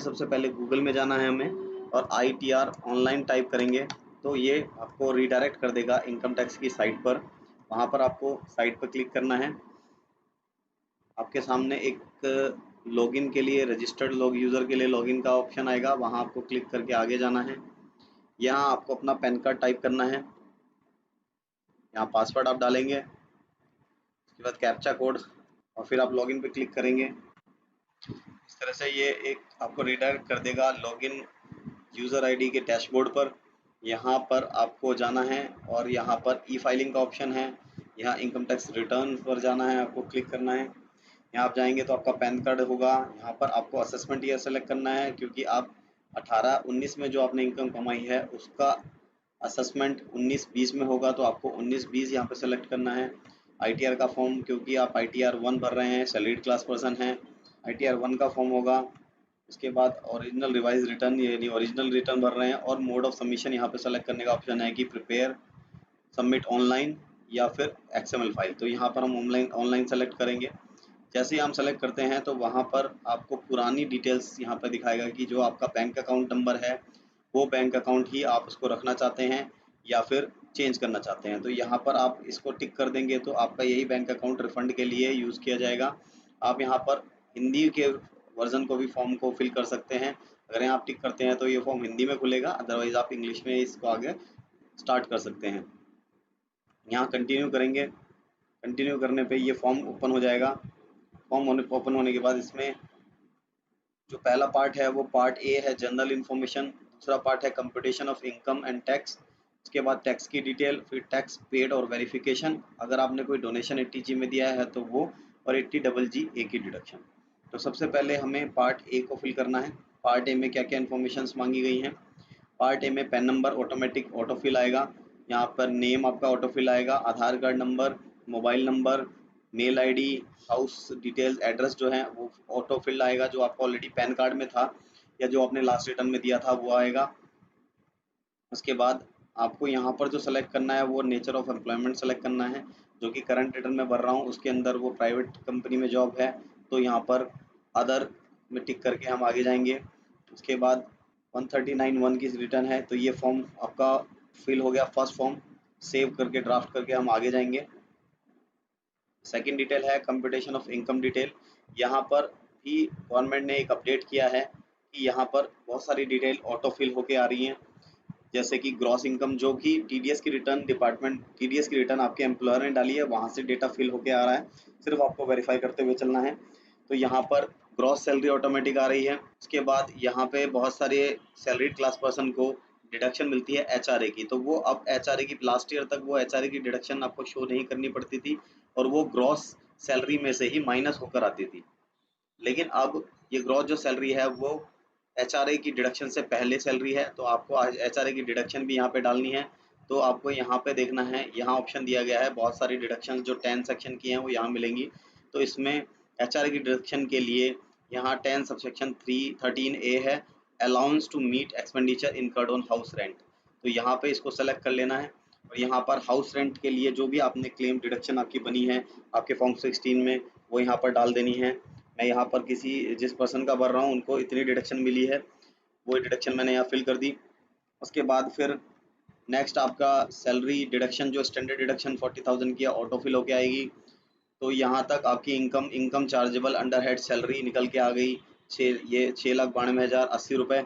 सबसे पहले गूगल में जाना है हमें और ITR ऑनलाइन टाइप करेंगे तो ये आपको रीडायरेक्ट कर देगा इनकम टैक्स की साइट पर। वहाँ पर आपको साइट पर क्लिक करना है। आपके सामने एक लॉगिन के लिए रजिस्टर्ड लॉग यूज़र के लिए लॉगिन का ऑप्शन आएगा, वहाँ आपको क्लिक करके आगे जाना है। यहाँ आपको अपना पैन कार्ड टाइप करना है, यहाँ पासवर्ड आप डालेंगे, उसके बाद कैप्चा कोड और फिर आप लॉगिन पे क्लिक करेंगे। इस तरह से ये एक आपको रीडायरेक्ट कर देगा लॉगिन यूज़र आईडी के डैशबोर्ड पर। यहाँ पर आपको जाना है और यहाँ पर ई फाइलिंग का ऑप्शन है, यहाँ इनकम टैक्स रिटर्न पर जाना है, आपको क्लिक करना है। यहाँ आप जाएंगे तो आपका पैन कार्ड होगा। यहाँ पर आपको असेसमेंट ईयर सेलेक्ट करना है क्योंकि आप 18-19 में जो आपने इनकम कमाई है उसका असेसमेंट 19-20 में होगा, तो आपको 19-20 यहाँ पे सेलेक्ट करना है। ITR का फॉर्म, क्योंकि आप ITR 1 भर रहे हैं, सैलरीड क्लास पर्सन हैं, ITR 1 का फॉर्म होगा। उसके बाद ओरिजिनल रिवाइज रिटर्न यानी ओरिजिनल रिटर्न भर रहे हैं और मोड ऑफ सबमिशन यहाँ पे सेलेक्ट करने का ऑप्शन है कि प्रिपेयर, सबमिट ऑनलाइन या फिर XML फाइल। तो यहाँ पर हम ऑनलाइन सेलेक्ट करेंगे। जैसे ही हम सेलेक्ट करते हैं तो वहाँ पर आपको पुरानी डिटेल्स यहाँ पर दिखाएगा कि जो आपका बैंक अकाउंट नंबर है वो बैंक अकाउंट ही आप उसको रखना चाहते हैं या फिर चेंज करना चाहते हैं। तो यहाँ पर आप इसको टिक कर देंगे तो आपका यही बैंक अकाउंट रिफंड के लिए यूज़ किया जाएगा। आप यहाँ पर हिंदी के वर्जन को भी फॉर्म को फिल कर सकते हैं। अगर यहाँ आप टिक करते हैं तो ये फॉर्म हिंदी में खुलेगा, अदरवाइज आप इंग्लिश में इसको आगे स्टार्ट कर सकते हैं। यहाँ कंटिन्यू करेंगे, कंटिन्यू करने पे ये फॉर्म ओपन हो जाएगा। फॉर्म ओपन होने के बाद इसमें जो पहला पार्ट है वो पार्ट ए है, जनरल इन्फॉर्मेशन। दूसरा पार्ट है computation of income and tax. उसके बाद टैक्स की डिटेल, फिर टैक्स पेड और वेरिफिकेशन। अगर आपने कोई डोनेशन 80G में दिया है तो वो, और 80GG ए की डिडक्शन। तो सबसे पहले हमें पार्ट ए को फिल करना है। पार्ट ए में क्या क्या इन्फॉर्मेशन मांगी गई हैं। पार्ट ए में पैन नंबर ऑटोमेटिक ऑटोफिल आएगा, यहाँ पर नेम आपका ऑटोफिल आएगा, Aadhaar card number, mobile number, mail ID, house details, address जो है वो ऑटोफिल आएगा, जो आपको ऑलरेडी पैन कार्ड में था या जो आपने लास्ट रिटर्न में दिया था वो आएगा। उसके बाद आपको यहाँ पर जो सेलेक्ट करना है वो नेचर ऑफ एम्प्लॉयमेंट सेलेक्ट करना है, जो कि करंट रिटर्न में भर रहा हूँ उसके अंदर वो प्राइवेट कंपनी में जॉब है, तो यहाँ पर अदर में टिक करके हम आगे जाएंगे। उसके बाद 139(1) की रिटर्न है, तो ये फॉर्म आपका फिल हो गया। फर्स्ट फॉर्म सेव करके ड्राफ्ट करके हम आगे जाएंगे। सेकंड डिटेल है कंप्यूटेशन ऑफ इनकम डिटेल। यहाँ पर भी गवर्नमेंट ने एक अपडेट किया है कि यहाँ पर बहुत सारी डिटेल ऑटो फिल होके आ रही हैं, जैसे कि ग्रॉस इनकम, जो कि TDS की रिटर्न डिपार्टमेंट, TDS की रिटर्न आपके एम्प्लॉयर ने डाली है, वहाँ से डेटा फिल होके आ रहा है, सिर्फ आपको वेरीफाई करते हुए चलना है। तो यहाँ पर ग्रॉस सैलरी ऑटोमेटिक आ रही है। उसके बाद यहाँ पे बहुत सारे सैलरीड क्लास पर्सन को डिडक्शन मिलती है HRA की, तो वो अब HRA की लास्ट ईयर तक वो HRA की डिडक्शन आपको शो नहीं करनी पड़ती थी और वो ग्रॉस सैलरी में से ही माइनस होकर आती थी। लेकिन अब ये ग्रॉस जो सैलरी है वो HRA की डिडक्शन से पहले सैलरी है, तो आपको HRA की डिडक्शन भी यहाँ पे डालनी है। तो आपको यहाँ पे देखना है, यहाँ ऑप्शन दिया गया है, बहुत सारी डिडक्शन जो 10 सेक्शन की हैं वो यहाँ मिलेंगी। तो इसमें HRA की डिडक्शन के लिए यहाँ 10 सबसेक्शन 13A है, allowance to meet expenditure incurred on house rent. तो यहाँ पे इसको सेलेक्ट कर लेना है और यहाँ पर हाउस रेंट के लिए जो भी आपने क्लेम डिडक्शन आपकी बनी है आपके फॉर्म 16 में वो यहाँ पर डाल देनी है। मैं यहाँ पर जिस पर्सन का भर रहा हूँ उनको इतनी डिडक्शन मिली है, वो डिडक्शन मैंने यहाँ फिल कर दी। उसके बाद फिर नेक्स्ट आपका सैलरी डिडक्शन जो स्टैंडर्ड डिडक्शन 40,000 की ऑटो फिल होके आएगी। तो यहाँ तक आपकी income chargeable under head salary निकल के आ गई, 6,92,080 रुपये।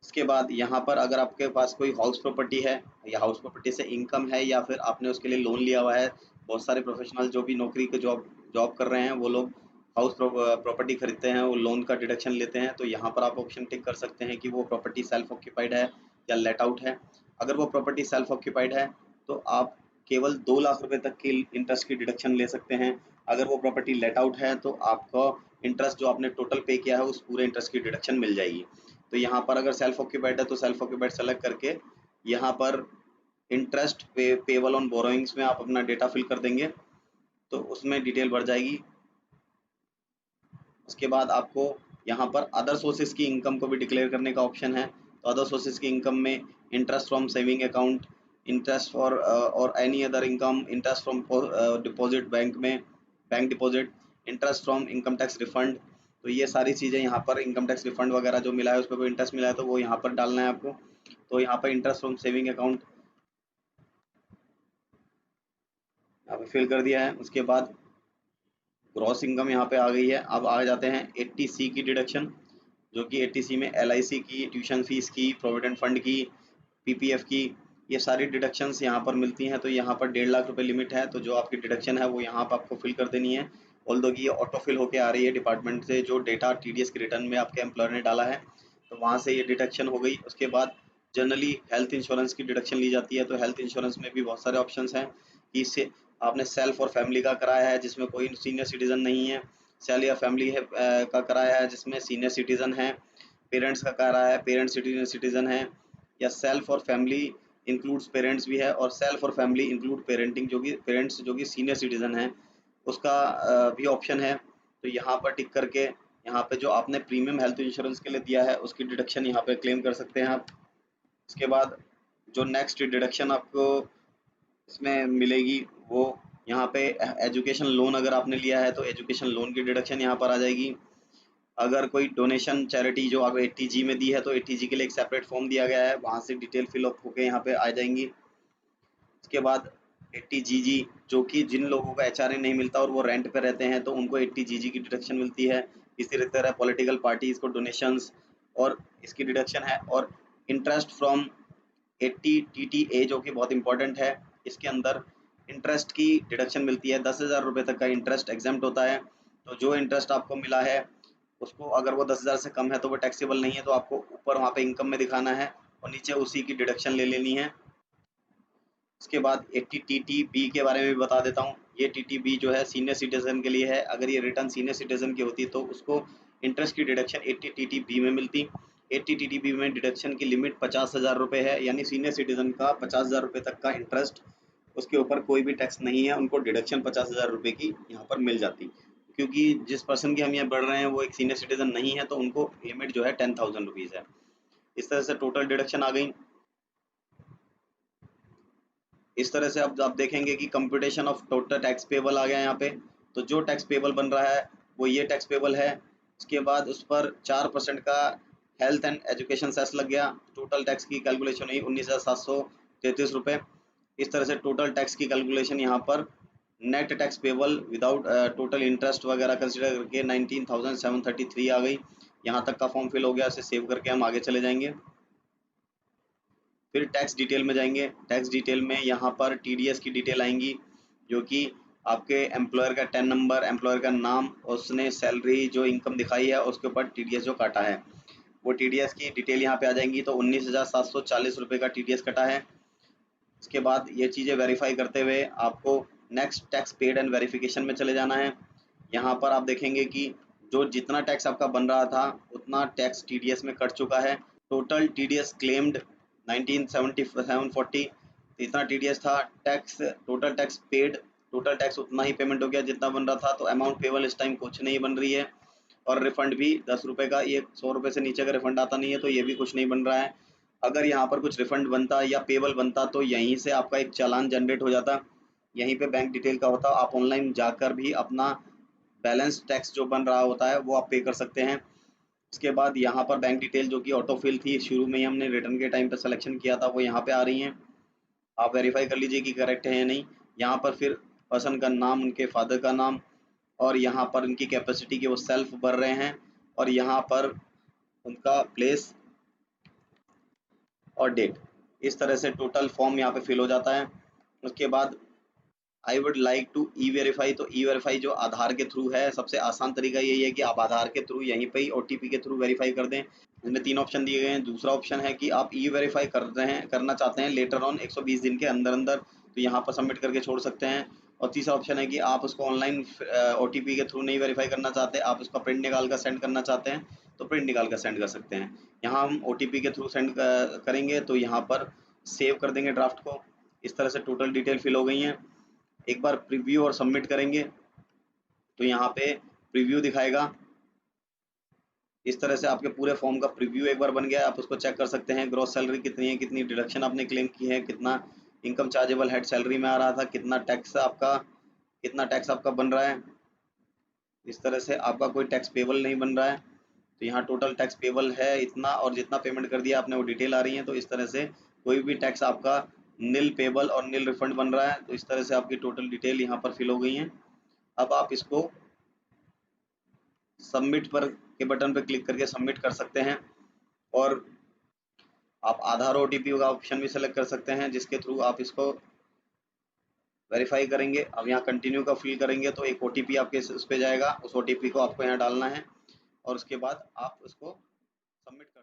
इसके बाद यहाँ पर अगर आपके पास कोई हाउस प्रॉपर्टी है या हाउस प्रॉपर्टी से इनकम है या फिर आपने उसके लिए लोन लिया हुआ है, बहुत सारे प्रोफेशनल जो भी नौकरी के जॉब कर रहे हैं वो लोग हाउस प्रॉपर्टी खरीदते हैं, वो लोन का डिडक्शन लेते हैं। तो यहाँ पर आप ऑप्शन टिक कर सकते हैं कि वो प्रॉपर्टी सेल्फ ऑक्यूपाइड है या लेट आउट है। अगर वो प्रॉपर्टी सेल्फ ऑक्यूपाइड है तो आप केवल 2 लाख रुपए तक की इंटरेस्ट की डिडक्शन ले सकते हैं। अगर वो प्रॉपर्टी लेट आउट है तो आपका इंटरेस्ट जो आपने टोटल पे किया है उस पूरे इंटरेस्ट की डिडक्शन मिल जाएगी। तो यहाँ पर अगर सेल्फ ऑक्यूपाइड है तो सेल्फ ऑक्यूपाइड सेलेक्ट करके यहाँ पर इंटरेस्ट पेबल ऑन बोरोइंग्स में आप अपना डेटा फिल कर देंगे तो उसमें डिटेल भर जाएगी। उसके बाद आपको यहाँ पर अदर सोर्सेज की इनकम को भी डिक्लेयर करने का ऑप्शन है। तो अदर सोर्सेज की इनकम में interest from saving account, interest for और any other income, interest from deposit bank में, bank deposit, interest from income tax refund, तो ये सारी चीज़ें यहाँ पर इनकम टैक्स रिफंड वगैरह जो मिला है, उस पर कोई इंटरेस्ट मिला है तो वो यहाँ पर डालना है आपको। तो यहाँ पर इंटरेस्ट फ्रॉम सेविंग अकाउंट यहाँ पे फिल कर दिया है। उसके बाद ग्रॉस इनकम यहाँ पे आ गई है। अब आ जाते हैं 80C की डिडक्शन, जो कि 80C में LIC की, ट्यूशन फीस की, प्रोविडेंट फंड की, PPF की, ये सारी डिडक्शंस यहाँ पर मिलती हैं। तो यहाँ पर 1.5 लाख रुपए लिमिट है, तो जो आपकी डिडक्शन है वो यहाँ पर आपको फिल कर देनी है। ऑल्दो कि ये ऑटो फिल होके आ रही है डिपार्टमेंट से, जो डेटा TDS के रिटर्न में आपके एम्प्लॉयर ने डाला है, तो वहाँ से ये डिडक्शन हो गई। उसके बाद जनरली हेल्थ इंश्योरेंस की डिडक्शन ली जाती है। तो हेल्थ इंश्योरेंस में भी बहुत सारे ऑप्शंस हैं कि इससे आपने सेल्फ और फैमिली का कराया है जिसमें कोई सीनियर सिटीजन नहीं है, सेल या फैमिली है का कराया है जिसमें सीनियर सिटीजन है, पेरेंट्स का कराया है, पेरेंट्स सिटीजन है, या सेल्फ और फैमिली इंक्लूड्स पेरेंट्स भी है, और सेल्फ और फैमिली इंक्लूड पेरेंटिंग जो कि पेरेंट्स जो कि सीनियर सिटीजन है, उसका भी ऑप्शन है। तो यहाँ पर टिक करके यहाँ पे जो आपने प्रीमियम हेल्थ इंश्योरेंस के लिए दिया है उसकी डिडक्शन यहाँ पे क्लेम कर सकते हैं आप। इसके बाद जो नेक्स्ट डिडक्शन आपको इसमें मिलेगी वो यहाँ पे एजुकेशन लोन अगर आपने लिया है तो एजुकेशन लोन की डिडक्शन यहाँ पर आ जाएगी। अगर कोई डोनेशन चैरिटी जो आप 80G में दी है तो 80G के लिए एक सेपरेट फॉर्म दिया गया है, वहाँ से डिटेल फिलअप होके यहाँ पे आ जाएंगी। उसके बाद 80GG जो कि जिन लोगों का HRA नहीं मिलता और वो रेंट पे रहते हैं तो उनको 80GG की डिडक्शन मिलती है। इसी तरह पॉलिटिकल पार्टीज को डोनेशंस और इसकी डिडक्शन है। और इंटरेस्ट फ्रॉम 80TTA जो कि बहुत इंपॉर्टेंट है, इसके अंदर इंटरेस्ट की डिडक्शन मिलती है। 10,000 रुपये तक का इंटरेस्ट एग्जाम्प्ट होता है। तो जो इंटरेस्ट आपको मिला है उसको अगर वो 10,000 से कम है तो वो टैक्सेबल नहीं है, तो आपको ऊपर वहाँ पे इनकम में दिखाना है और नीचे उसी की डिडक्शन ले लेनी है। उसके बाद 80TTB के बारे में भी बता देता हूँ। ये TTB जो है सीनियर सिटीजन के लिए है। अगर ये रिटर्न सीनियर सिटीजन की होती तो उसको इंटरेस्ट की डिडक्शन 80TTB में मिलती। 80TTB में डिडक्शन की लिमिट 50,000 रुपये है, यानी सीनियर सिटीजन का 50,000 रुपये तक का इंटरेस्ट, उसके ऊपर कोई भी टैक्स नहीं है, उनको डिडक्शन 50,000 रुपये की यहाँ पर मिल जाती। क्योंकि जिस पर्सन की हम यहाँ बढ़ रहे हैं वो एक सीनियर सिटीजन नहीं है, तो उनको लिमिट जो है 10,000 रुपीज़ है। इस तरह से टोटल डिडक्शन आ गई। इस तरह से अब आप देखेंगे कि computation of total tax payable आ गया यहाँ पे। तो जो टैक्स पेबल बन रहा है वो ये टैक्स पेबल है। उसके बाद उस पर 4% का हेल्थ एंड एजुकेशन सेस लग गया। टोटल टैक्स की कैलकुलेशन हुई 19,733 रुपये। इस तरह से टोटल टैक्स की कैलकुलेशन यहाँ पर net tax payable without total interest वगैरह कंसिडर करके 19,733 आ गई। यहाँ तक का फॉर्म फिल हो गया। इसे सेव करके हम आगे चले जाएंगे। फिर टैक्स डिटेल में जाएंगे। टैक्स डिटेल में यहाँ पर TDS की डिटेल आएंगी, जो कि आपके एम्प्लॉयर का टैन नंबर, एम्प्लॉयर का नाम, उसने सैलरी जो इनकम दिखाई है उसके ऊपर TDS जो काटा है वो TDS की डिटेल यहाँ पे आ जाएंगी। तो 19,740 रुपये का TDS कटा है। इसके बाद ये चीज़ें वेरीफाई करते हुए आपको next tax paid and verification में चले जाना है। यहाँ पर आप देखेंगे कि जो जितना टैक्स आपका बन रहा था उतना टैक्स TDS में कट चुका है। टोटल TDS क्लेम्ड 197740 इतना TDS था। Tax total tax paid, total tax उतना ही पेमेंट हो गया जितना बन रहा था। तो अमाउंट पेबल इस टाइम कुछ नहीं बन रही है। और रिफंड भी 10 रुपये का, ये 100 रुपये से नीचे का रिफंड आता नहीं है, तो ये भी कुछ नहीं बन रहा है। अगर यहाँ पर कुछ रिफंड बनता या पेबल बनता तो यहीं से आपका एक चालान जनरेट हो जाता, यहीं पे बैंक डिटेल का होता। आप ऑनलाइन जाकर भी अपना बैलेंस टैक्स जो बन रहा होता है वो आप पे कर सकते हैं। उसके बाद यहाँ पर बैंक डिटेल जो कि ऑटो फिल थी, शुरू में ही हमने रिटर्न के टाइम पर सिलेक्शन किया था, वो यहाँ पे आ रही हैं। आप वेरीफाई कर लीजिए कि करेक्ट है या नहीं। यहाँ पर फिर पर्सन का नाम, उनके फादर का नाम, और यहाँ पर उनकी कैपेसिटी की वो सेल्फ भर रहे हैं, और यहाँ पर उनका प्लेस और डेट। इस तरह से टोटल फॉर्म यहाँ पे फिल हो जाता है। उसके बाद I would like to e verify. तो ई वेरीफाई जो आधार के थ्रू है, सबसे आसान तरीका यही है कि आप आधार के थ्रू यहीं पे ही OTP के थ्रू वेरीफाई कर दें। इसमें 3 ऑप्शन दिए गए हैं। दूसरा ऑप्शन है कि आप ई वेरीफाई कर रहे हैं, करना चाहते हैं लेटर ऑन 120 दिन के अंदर अंदर, तो यहाँ पर सबमिट करके छोड़ सकते हैं। और तीसरा ऑप्शन है कि आप उसको ऑनलाइन OTP के थ्रू नहीं वेरीफाई करना चाहते, आप उसका प्रिंट निकाल कर सेंड करना चाहते हैं तो प्रिंट निकाल कर सेंड कर सकते हैं। यहाँ हम OTP के थ्रू सेंड करेंगे, तो यहाँ पर सेव कर देंगे ड्राफ्ट को। इस तरह से टोटल डिटेल फिल हो गई हैं। एक बार प्रीव्यू और सबमिट करेंगे तो यहाँ पे प्रीव्यू दिखाएगा। इस तरह से आपके पूरे फॉर्म का प्रीव्यू एक बार बन गया है। आप उसको चेक कर सकते हैं, ग्रॉस सैलरी कितनी है, कितनी डिडक्शन आपने क्लेम की है, कितना इनकम चार्जेबल हेड सैलरी में आ रहा था, कितना टैक्स आपका बन रहा है। इस तरह से आपका कोई टैक्स पेबल नहीं बन रहा है। तो यहाँ टोटल टैक्स पेबल है इतना, और जितना पेमेंट कर दिया आपने वो डिटेल आ रही है। तो इस तरह से कोई भी टैक्स आपका नील पेबल और नील रिफंड बन रहा है। तो इस तरह से आपकी टोटल डिटेल यहाँ पर फिल हो गई है। अब आप इसको सबमिट पर के बटन पर क्लिक करके सबमिट कर सकते हैं, और आप आधार ओटीपी का ऑप्शन भी सेलेक्ट कर सकते हैं, जिसके थ्रू आप इसको वेरीफाई करेंगे। अब यहाँ कंटिन्यू का फिल करेंगे तो एक ओटीपी आपके उस पर जाएगा, उस ओटीपी को आपको यहाँ डालना है, और उसके बाद आप उसको सबमिट कर